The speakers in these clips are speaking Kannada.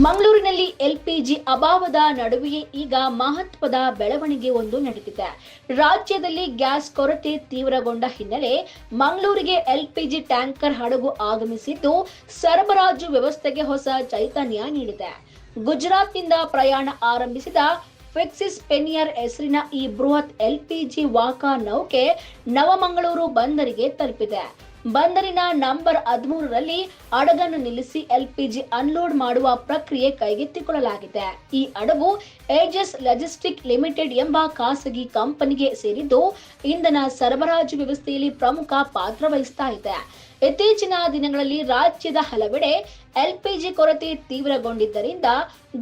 ಮಂಗಳೂರಿನಲ್ಲಿ ಎಲ್ಪಿಜಿ ಅಭಾವದ ನಡುವೆಯೇ ಈಗ ಮಹತ್ವದ ಬೆಳವಣಿಗೆ ಒಂದು ನಡೆದಿದೆ. ರಾಜ್ಯದಲ್ಲಿ ಗ್ಯಾಸ್ ಕೊರತೆ ತೀವ್ರಗೊಂಡ ಹಿನ್ನೆಲೆ ಮಂಗಳೂರಿಗೆ ಎಲ್ಪಿಜಿ ಟ್ಯಾಂಕರ್ ಹಡಗು ಆಗಮಿಸಿದ್ದು ಸರಬರಾಜು ವ್ಯವಸ್ಥೆಗೆ ಹೊಸ ಚೈತನ್ಯ ನೀಡಿದೆ. ಗುಜರಾತ್ನಿಂದ ಪ್ರಯಾಣ ಆರಂಭಿಸಿದ ಫಿಕ್ಸಿಸ್ ಪೆನಿಯರ್ ಹೆಸರಿನ ಈ ಬೃಹತ್ ಎಲ್ಪಿಜಿ ವಾಹಕ ನೌಕೆ ನವಮಂಗಳೂರು ಬಂದರಿಗೆ ತಲುಪಿದೆ. ಬಂದರಿನ ನಂಬರ್ 13ರಲ್ಲಿ ಹಡಗನ್ನು ನಿಲ್ಲಿಸಿ ಎಲ್ಪಿಜಿ ಅನ್ಲೋಡ್ ಮಾಡುವ ಪ್ರಕ್ರಿಯೆ ಕೈಗೆತ್ತಿಕೊಳ್ಳಲಾಗಿದೆ. ಈ ಹಡಗು ಏಜಸ್ ಲಾಜಿಸ್ಟಿಕ್ ಲಿಮಿಟೆಡ್ ಎಂಬ ಖಾಸಗಿ ಕಂಪನಿಗೆ ಸೇರಿದ್ದು ಇಂಧನ ಸರಬರಾಜು ವ್ಯವಸ್ಥೆಯಲ್ಲಿ ಪ್ರಮುಖ ಪಾತ್ರ ವಹಿಸ್ತಾ ಇದೆ. ಇತ್ತೀಚಿನ ದಿನಗಳಲ್ಲಿ ರಾಜ್ಯದ ಹಲವೆಡೆ ಎಲ್ಪಿಜಿ ಕೊರತೆ ತೀವ್ರಗೊಂಡಿದ್ದರಿಂದ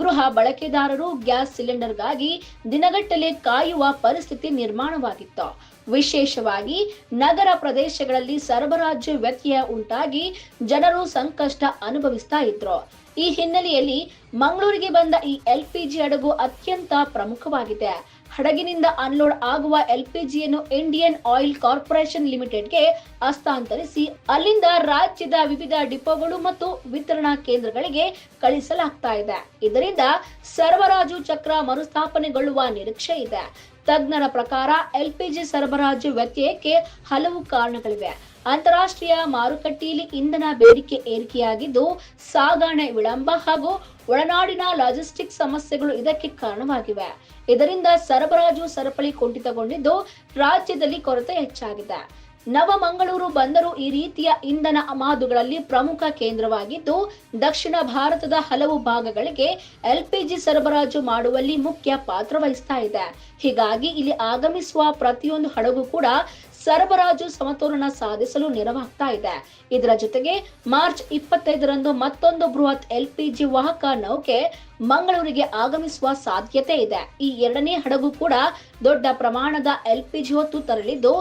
ಗೃಹ ಬಳಕೆದಾರರು ಗ್ಯಾಸ್ ಸಿಲಿಂಡರ್ಗಾಗಿ ದಿನಗಟ್ಟಲೆ ಕಾಯುವ ಪರಿಸ್ಥಿತಿ ನಿರ್ಮಾಣವಾಗಿತ್ತು. ವಿಶೇಷವಾಗಿ ನಗರ ಪ್ರದೇಶಗಳಲ್ಲಿ ಸರಬರಾಜು ವ್ಯತ್ಯಯ ಉಂಟಾಗಿ ಜನರು ಸಂಕಷ್ಟ ಅನುಭವಿಸ್ತಾ ಇದ್ರು. ಈ ಹಿನ್ನೆಲೆಯಲ್ಲಿ ಮಂಗಳೂರಿಗೆ ಬಂದ ಈ ಎಲ್ಪಿಜಿ ಹಡಗು ಅತ್ಯಂತ ಪ್ರಮುಖವಾಗಿದೆ. ಹಡಗಿನಿಂದ ಅನ್ಲೋಡ್ ಆಗುವ ಎಲ್ಪಿಜಿಯನ್ನು ಇಂಡಿಯನ್ ಆಯಿಲ್ ಕಾರ್ಪೊರೇಷನ್ ಲಿಮಿಟೆಡ್ಗೆ ಹಸ್ತಾಂತರಿಸಿ ಅಲ್ಲಿಂದ ರಾಜ್ಯದ ವಿವಿಧ ಡಿಪೋಗಳು ಮತ್ತು ವಿತರಣಾ ಕೇಂದ್ರಗಳಿಗೆ ಕಳಿಸಲಾಗ್ತಾ ಇದೆ. ಇದರಿಂದ ಸರಬರಾಜು ಚಕ್ರ ಮರುಸ್ಥಾಪನೆಗೊಳ್ಳುವ ನಿರೀಕ್ಷೆ ಇದೆ. ತಜ್ಞರ ಪ್ರಕಾರ ಎಲ್ಪಿಜಿ ಸರಬರಾಜು ವ್ಯತ್ಯಯಕ್ಕೆ ಹಲವು ಕಾರಣಗಳಿವೆ. ಅಂತಾರಾಷ್ಟ್ರೀಯ ಮಾರುಕಟ್ಟೆಯಲ್ಲಿ ಇಂಧನ ಬೇಡಿಕೆ ಏರಿಕೆಯಾಗಿದ್ದು ಸಾಗಣೆ ವಿಳಂಬ ಹಾಗೂ ಒಳನಾಡಿನ ಲಾಜಿಸ್ಟಿಕ್ ಸಮಸ್ಯೆಗಳು ಇದಕ್ಕೆ ಕಾರಣವಾಗಿವೆ. ಇದರಿಂದ ಸರಬರಾಜು ಸರಪಳಿ ಕುಂಠಿತಗೊಂಡಿದ್ದು ರಾಜ್ಯದಲ್ಲಿ ಕೊರತೆ ಹೆಚ್ಚಾಗಿದೆ. ನವಮಂಗಳೂರು ಬಂದರು ಈ ರೀತಿಯ ಇಂಧನ ಆಮದುಗಳಲ್ಲಿ ಪ್ರಮುಖ ಕೇಂದ್ರವಾಗಿದ್ದು ದಕ್ಷಿಣ ಭಾರತದ ಹಲವು ಭಾಗಗಳಿಗೆ ಎಲ್ಪಿಜಿ ಸರಬರಾಜು ಮಾಡುವಲ್ಲಿ ಮುಖ್ಯ ಪಾತ್ರ ವಹಿಸ್ತಾ ಇದೆ. ಹೀಗಾಗಿ ಇಲ್ಲಿ ಆಗಮಿಸುವ ಪ್ರತಿಯೊಂದು ಹಡಗು ಕೂಡ ಸರಬರಾಜು ಸಮತೋಲನ ಸಾಧಿಸಲು ನೆರವಾಗ್ತಾ ಇದೆ. ಇದರ ಜೊತೆಗೆ ಮಾರ್ಚ್ 25ರಂದು ಮತ್ತೊಂದು ಬೃಹತ್ ಎಲ್ಪಿಜಿ ವಾಹಕ ನೌಕೆ ಮಂಗಳೂರಿಗೆ ಆಗಮಿಸುವ ಸಾಧ್ಯತೆ ಇದೆ. ಈ ಎರಡನೇ ಹಡಗು ಕೂಡ ದೊಡ್ಡ ಪ್ರಮಾಣದ ಎಲ್ಪಿಜಿ ಹೊತ್ತು ತರಲಿದ್ದು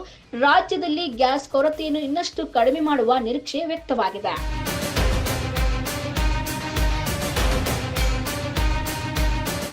ರಾಜ್ಯದಲ್ಲಿ ಗ್ಯಾಸ್ ಕೊರತೆಯನ್ನು ಇನ್ನಷ್ಟು ಕಡಿಮೆ ಮಾಡುವ ನಿರೀಕ್ಷೆ ವ್ಯಕ್ತವಾಗಿದೆ.